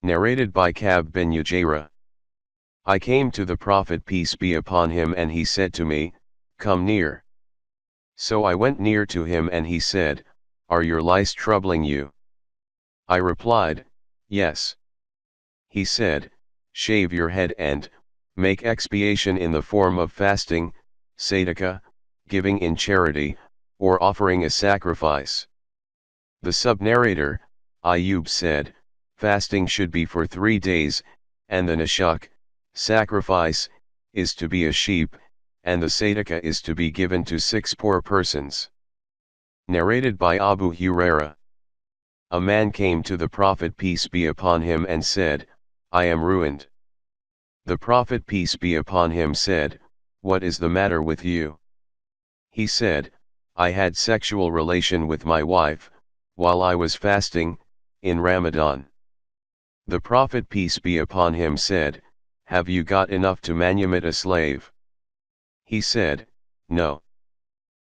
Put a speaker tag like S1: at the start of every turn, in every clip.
S1: Narrated by Ka'b bin Ujayra. I came to the Prophet peace be upon him, and he said to me, "Come near." So I went near to him, and he said, "Are your lice troubling you?" I replied, "Yes." He said, "Shave your head and make expiation in the form of fasting, sadaqah, giving in charity, or offering a sacrifice." The sub-narrator, Ayub, said, fasting should be for 3 days, and the nashuk, sacrifice, is to be a sheep, and the sadaqah is to be given to 6 poor persons. Narrated by Abu Huraira. A man came to the Prophet peace be upon him and said, "I am ruined." The Prophet peace be upon him said, "What is the matter with you?" He said, "I had sexual relation with my wife, while I was fasting, in Ramadan." The Prophet peace be upon him said, "Have you got enough to manumit a slave?" He said, "No."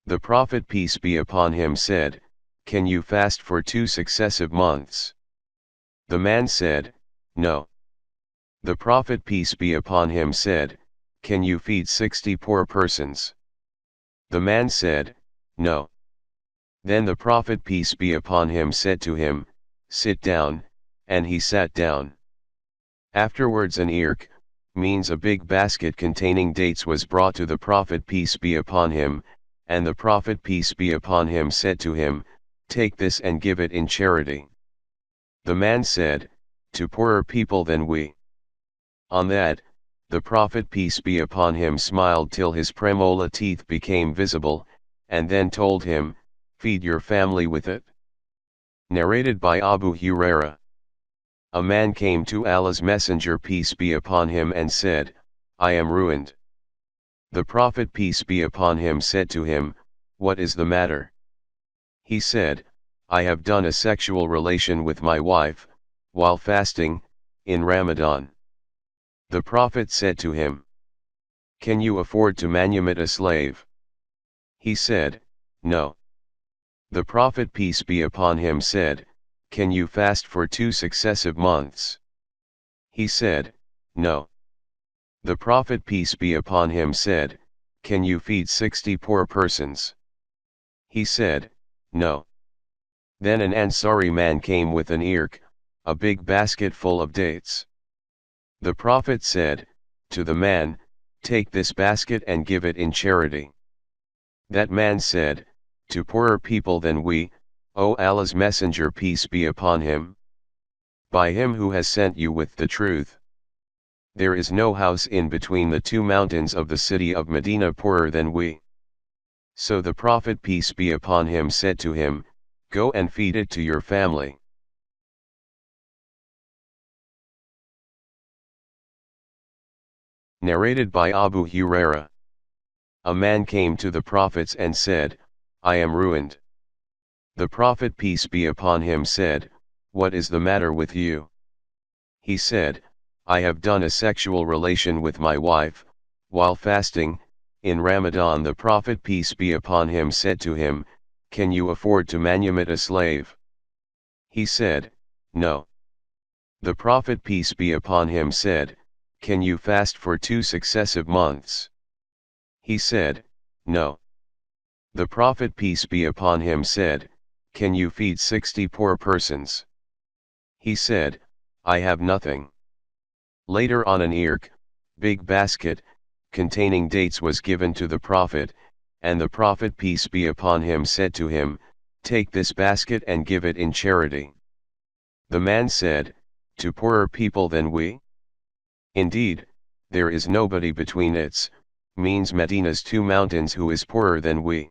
S1: The Prophet peace be upon him said, "Can you fast for 2 successive months?" The man said, "No." The Prophet peace be upon him said, "Can you feed 60 poor persons?" The man said, "No." Then the Prophet peace be upon him said to him, "Sit down," and he sat down. Afterwards an irk, means a big basket containing dates, was brought to the Prophet peace be upon him, and the Prophet peace be upon him said to him, "Take this and give it in charity." The man said, "To poorer people than we." On that, the Prophet peace be upon him smiled till his premolar teeth became visible, and then told him, "Feed your family with it." Narrated by Abu Huraira. A man came to Allah's Messenger peace be upon him and said, "I am ruined." The Prophet peace be upon him said to him, "What is the matter?" He said, "I have done a sexual relation with my wife, while fasting, in Ramadan." The Prophet said to him, "Can you afford to manumit a slave?" He said, "No." The Prophet peace be upon him said, "Can you fast for 2 successive months?" He said, "No." The Prophet peace be upon him said, "Can you feed 60 poor persons?" He said, "No." Then an Ansari man came with an irk, a big basket full of dates. The Prophet said, to the man, "Take this basket and give it in charity." That man said, "To poorer people than we, O Allah's Messenger peace be upon him. By him who has sent you with the truth. There is no house in between the 2 mountains of the city of Medina poorer than we." So the Prophet peace be upon him said to him, "Go and feed it to your family." Narrated by Abu Huraira. A man came to the prophets and said, "I am ruined." The Prophet peace be upon him said, "What is the matter with you?" He said, "I have done a sexual relation with my wife, while fasting, in Ramadan." The Prophet peace be upon him said to him, "Can you afford to manumit a slave?" He said, "No." The Prophet peace be upon him said, "Can you fast for 2 successive months?" He said, "No." The Prophet peace be upon him said, "Can you feed 60 poor persons?" He said, "I have nothing." Later on an irk, big basket, containing dates was given to the Prophet, and the Prophet peace be upon him said to him, "Take this basket and give it in charity." The man said, "To poorer people than we? Indeed, there is nobody between its, means Medina's 2 mountains, who is poorer than we."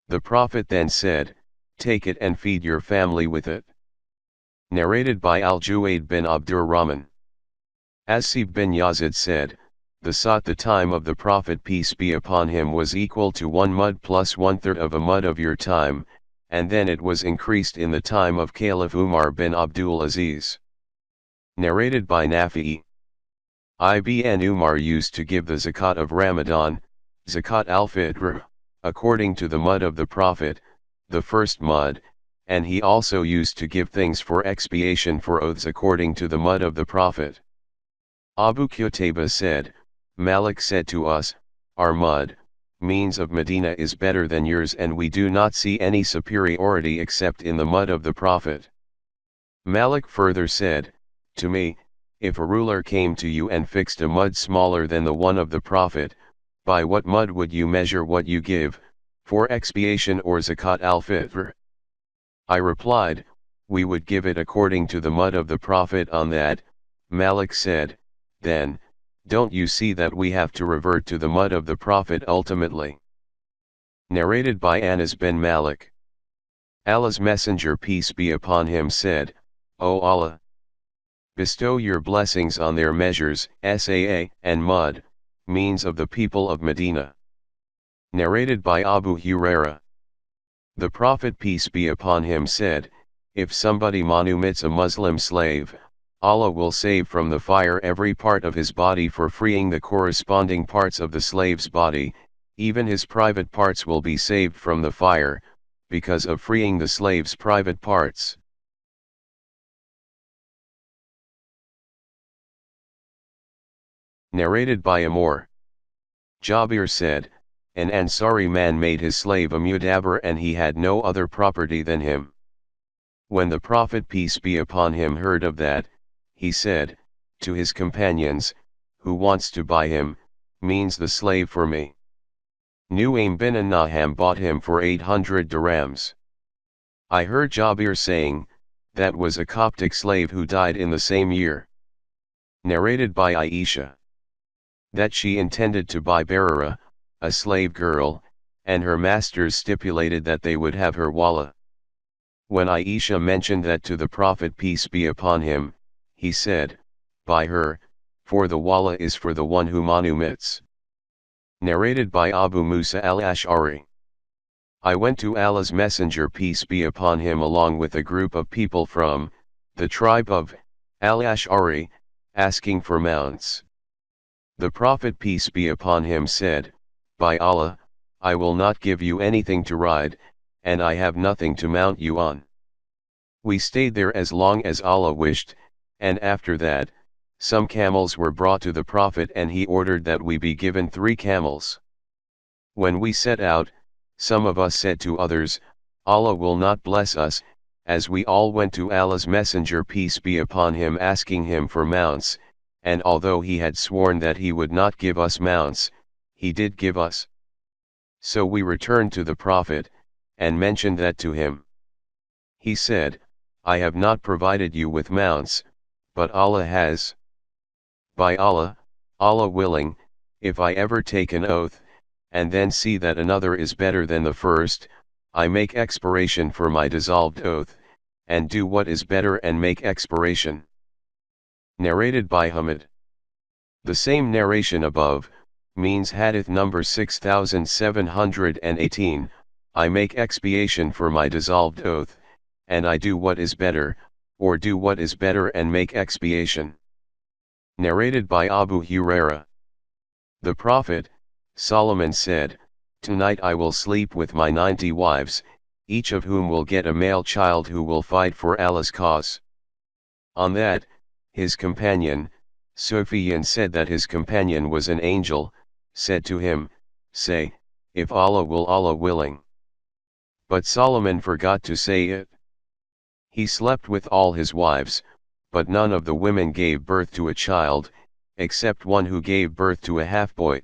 S1: The Prophet then said, "Take it and feed your family with it." Narrated by Al-Juwayd bin Abdurrahman. As-Sib bin Yazid said, the time of the Prophet peace be upon him was equal to 1 mud plus 1/3 of a mud of your time, and then it was increased in the time of Caliph Umar bin Abdul Aziz. Narrated by Nafi'i. Ibn Umar used to give the zakat of Ramadan, zakat al-fitr, according to the mud of the Prophet, the first mud, and he also used to give things for expiation for oaths according to the mud of the prophet. Abu Qutayba said, Malik said to us, our mud, means of Medina is better than yours, and we do not see any superiority except in the mud of the prophet. Malik further said, to me, if a ruler came to you and fixed a mud smaller than the one of the prophet, by what mud would you measure what you give, for expiation or zakat al-fitr? I replied, we would give it according to the mud of the prophet. On that, Malik said, then, don't you see that we have to revert to the mud of the prophet ultimately? Narrated by Anas bin Malik. Allah's Messenger, peace be upon him, said, O Allah, bestow your blessings on their measures, saa, and mud, means of the people of Medina. Narrated by Abu Huraira. The Prophet, peace be upon him, said, if somebody manumits a Muslim slave, Allah will save from the fire every part of his body for freeing the corresponding parts of the slave's body, even his private parts will be saved from the fire, because of freeing the slave's private parts. Narrated by Amr. Jabir said, an Ansari man made his slave a mudabbir, and he had no other property than him. When the Prophet, peace be upon him, heard of that, he said to his companions, who wants to buy him, means the slave for me. Nu'aym bin Naham bought him for 800 dirhams. I heard Jabir saying, that was a Coptic slave who died in the same year. Narrated by Aisha. That she intended to buy Barira, a slave girl, and her masters stipulated that they would have her wala. When Aisha mentioned that to the Prophet, peace be upon him, he said, buy her, for the wala is for the one who manumits. Narrated by Abu Musa al-Ash'ari. I went to Allah's Messenger, peace be upon him, along with a group of people from the tribe of al-Ash'ari, asking for mounts. The Prophet, peace be upon him, said, by Allah, I will not give you anything to ride, and I have nothing to mount you on. We stayed there as long as Allah wished, and after that, some camels were brought to the Prophet, and he ordered that we be given 3 camels. When we set out, some of us said to others, Allah will not bless us, as we all went to Allah's Messenger, peace be upon him, asking him for mounts, and although he had sworn that he would not give us mounts, he did give us. So we returned to the Prophet, and mentioned that to him. He said, I have not provided you with mounts, but Allah has. By Allah, Allah willing, if I ever take an oath, and then see that another is better than the first, I make expiration for my dissolved oath, and do what is better and make expiration. Narrated by Hamid. The same narration above, means hadith number 6718, I make expiation for my dissolved oath, and I do what is better, or do what is better and make expiation. Narrated by Abu Huraira. The Prophet, Solomon, said, tonight I will sleep with my 90 wives, each of whom will get a male child who will fight for Allah's cause. On that, his companion, Sufyan, said that his companion was an angel, said to him, say, if Allah will, Allah willing. But Solomon forgot to say it. He slept with all his wives, but none of the women gave birth to a child, except one who gave birth to a half-boy.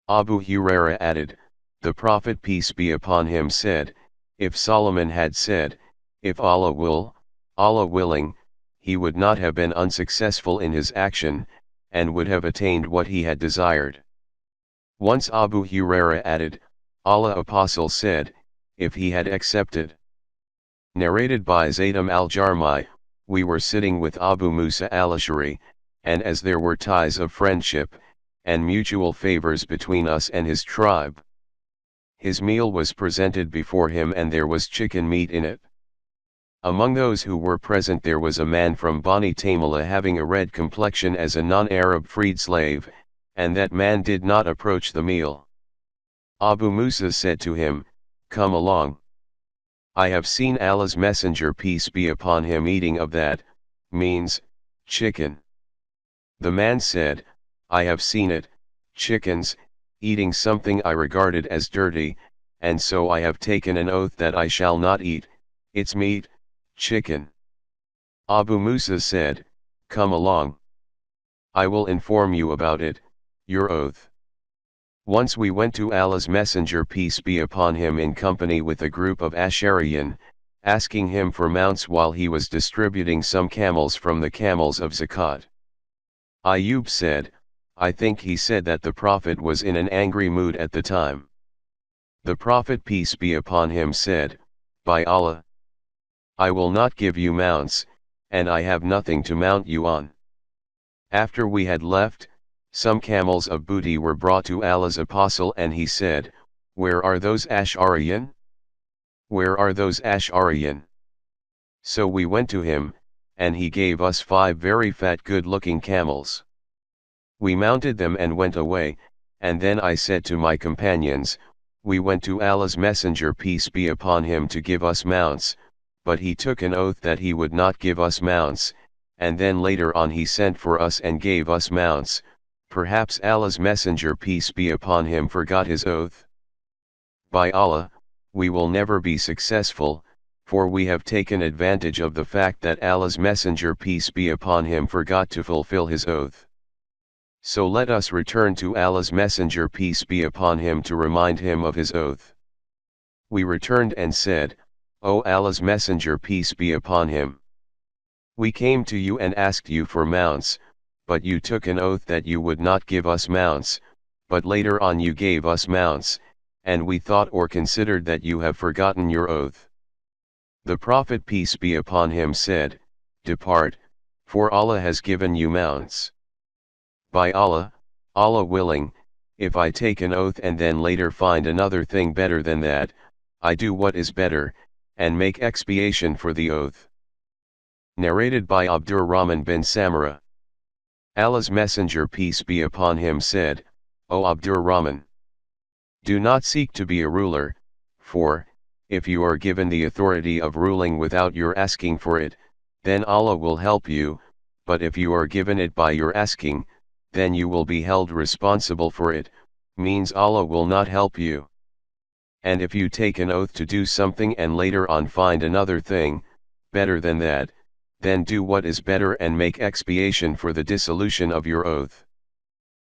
S1: Abu Huraira added, the Prophet, peace be upon him, said, if Solomon had said, if Allah will, Allah willing, he would not have been unsuccessful in his action, and would have attained what he had desired. Once Abu Huraira added, Allah Apostle said, if he had accepted. Narrated by Zaydam al-Jarmi, we were sitting with Abu Musa al-Ash'ari, and as there were ties of friendship, and mutual favors between us and his tribe, his meal was presented before him, and there was chicken meat in it. Among those who were present there was a man from Bani Tamila having a red complexion as a non-Arab freed slave, and that man did not approach the meal. Abu Musa said to him, come along. I have seen Allah's Messenger peace be upon him eating of that, means, chicken. The man said, I have seen it, chickens, eating something I regarded as dirty, and so I have taken an oath that I shall not eat its meat, chicken. Abu Musa said, come along. I will inform you about it, your oath. Once we went to Allah's Messenger peace be upon him in company with a group of Ashariyan, asking him for mounts while he was distributing some camels from the camels of Zakat. Ayub said, I think he said that the Prophet was in an angry mood at the time. The Prophet peace be upon him said, by Allah, I will not give you mounts, and I have nothing to mount you on. After we had left, some camels of booty were brought to Allah's apostle and he said, where are those Ash'ariyan? Where are those Ash'ariyan? So we went to him, and he gave us 5 very fat good-looking camels. We mounted them and went away, and then I said to my companions, we went to Allah's Messenger peace be upon him to give us mounts, but he took an oath that he would not give us mounts, and then later on he sent for us and gave us mounts. Perhaps Allah's Messenger peace be upon him forgot his oath. By Allah, we will never be successful, for we have taken advantage of the fact that Allah's Messenger peace be upon him forgot to fulfill his oath. So let us return to Allah's Messenger peace be upon him to remind him of his oath. We returned and said, O Allah's Messenger peace be upon him. We came to you and asked you for mounts, but you took an oath that you would not give us mounts, but later on you gave us mounts, and we thought or considered that you have forgotten your oath. The Prophet peace be upon him said, depart, for Allah has given you mounts. By Allah, Allah willing, if I take an oath and then later find another thing better than that, I do what is better, and make expiation for the oath. Narrated by Abdurrahman bin Samura. Allah's Messenger peace be upon him said, O Abdurrahman, do not seek to be a ruler, for, if you are given the authority of ruling without your asking for it, then Allah will help you, but if you are given it by your asking, then you will be held responsible for it, means Allah will not help you. And if you take an oath to do something and later on find another thing, better than that, then do what is better and make expiation for the dissolution of your oath.